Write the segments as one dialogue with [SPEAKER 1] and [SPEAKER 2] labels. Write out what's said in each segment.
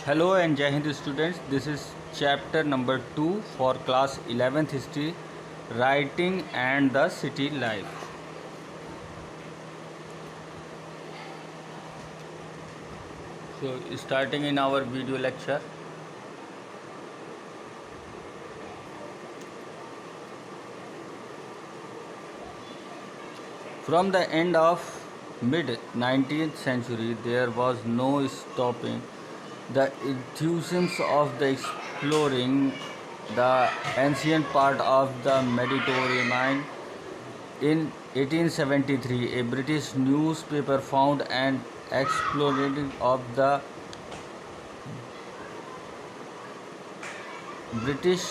[SPEAKER 1] Hello and Jai Hind students. This is chapter number 2 for class 11th history, writing and the city life. So starting in our video lecture. From the end of mid 19th century, there was no stopping the enthusiasm of the exploring the ancient part of the Mediterranean. In 1873, a British newspaper found an exploration of the British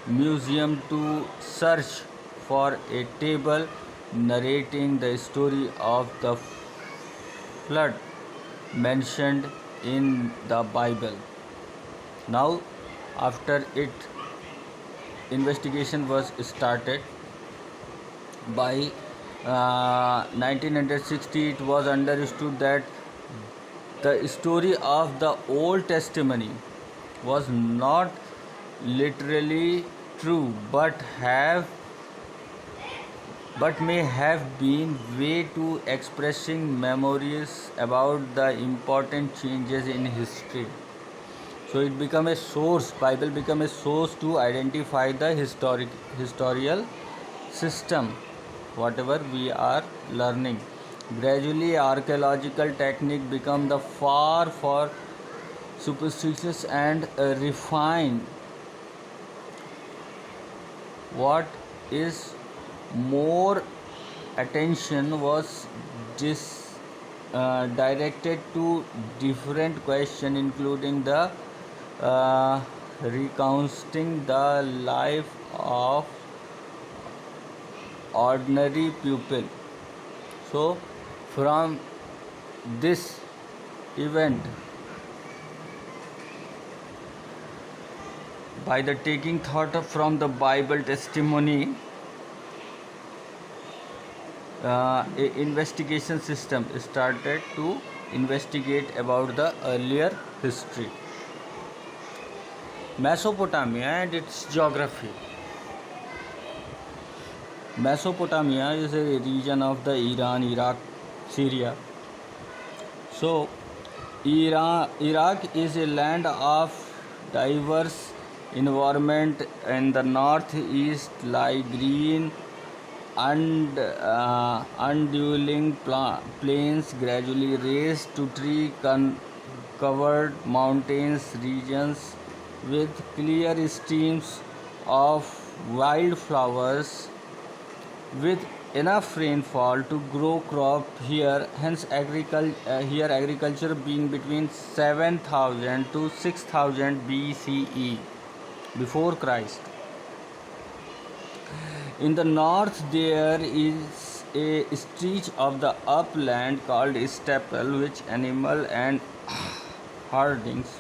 [SPEAKER 1] Museum to search for a table narrating the story of the flood mentioned in the Bible. Now, after it, investigation was started. By 1960, it was understood that the story of the Old Testament was not literally true, but may have been way to expressing memories about the important changes in history. So it became a source. Bible became a source to identify the historical system, whatever we are learning. Gradually, archaeological technique become the far for superstitious and refined. What is more attention was directed to different questions, including the recounting the life of ordinary people. So, from this event, by the taking thought from the Bible testimony, a investigation system started to investigate about the earlier history. Mesopotamia and its geography. Mesopotamia is a region of the Iran, Iraq, Syria. So, Iraq is a land of diverse environment. In the northeast lie green and undulating plains gradually raised to tree-covered mountains regions with clear streams of wildflowers with enough rainfall to grow crop here. Hence, agriculture being between 7,000 to 6,000 BCE, before Christ. In the north, there is a stretch of the upland called steppe, which animal and herdings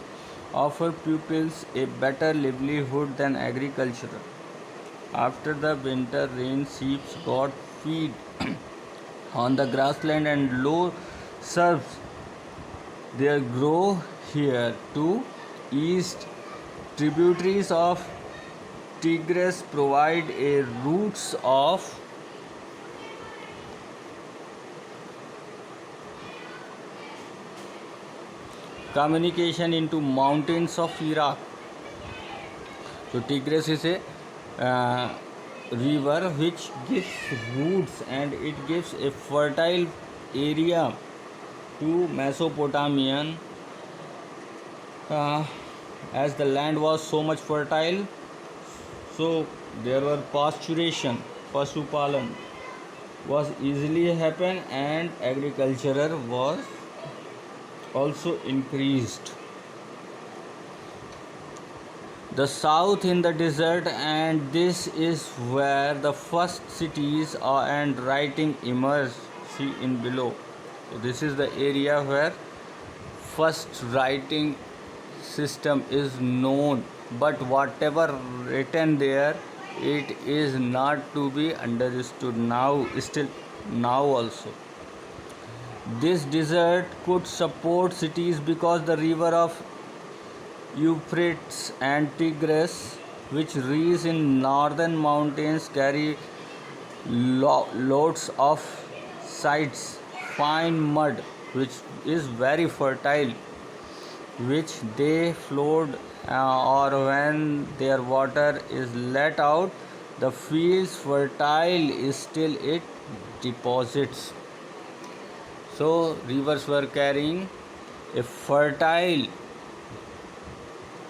[SPEAKER 1] offer pupils a better livelihood than agriculture. After the winter rain, sheep got feed on the grassland and low shrubs. There grow here to east. Tributaries of Tigris provide a routes of communication into mountains of Iraq. So Tigris is a river which gives roots and it gives a fertile area to Mesopotamian, as the land was so much fertile. So there were pasturation, pasupalan was easily happen, and agriculture was also increased. The south in the desert, and this is where the first cities and writing emerged. See in below. So this is the area where first writing system is known, but whatever written there, it is not to be understood now, still now also. This desert could support cities because the river of Euphrates and Tigris, which rise in northern mountains, carry loads of sites, fine mud, which is very fertile, which they flood, or when their water is let out, the fields fertile is still it deposits. So rivers were carrying a fertile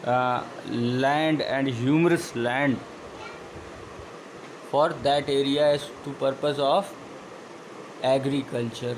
[SPEAKER 1] land and humorous land for that area as to purpose of agriculture.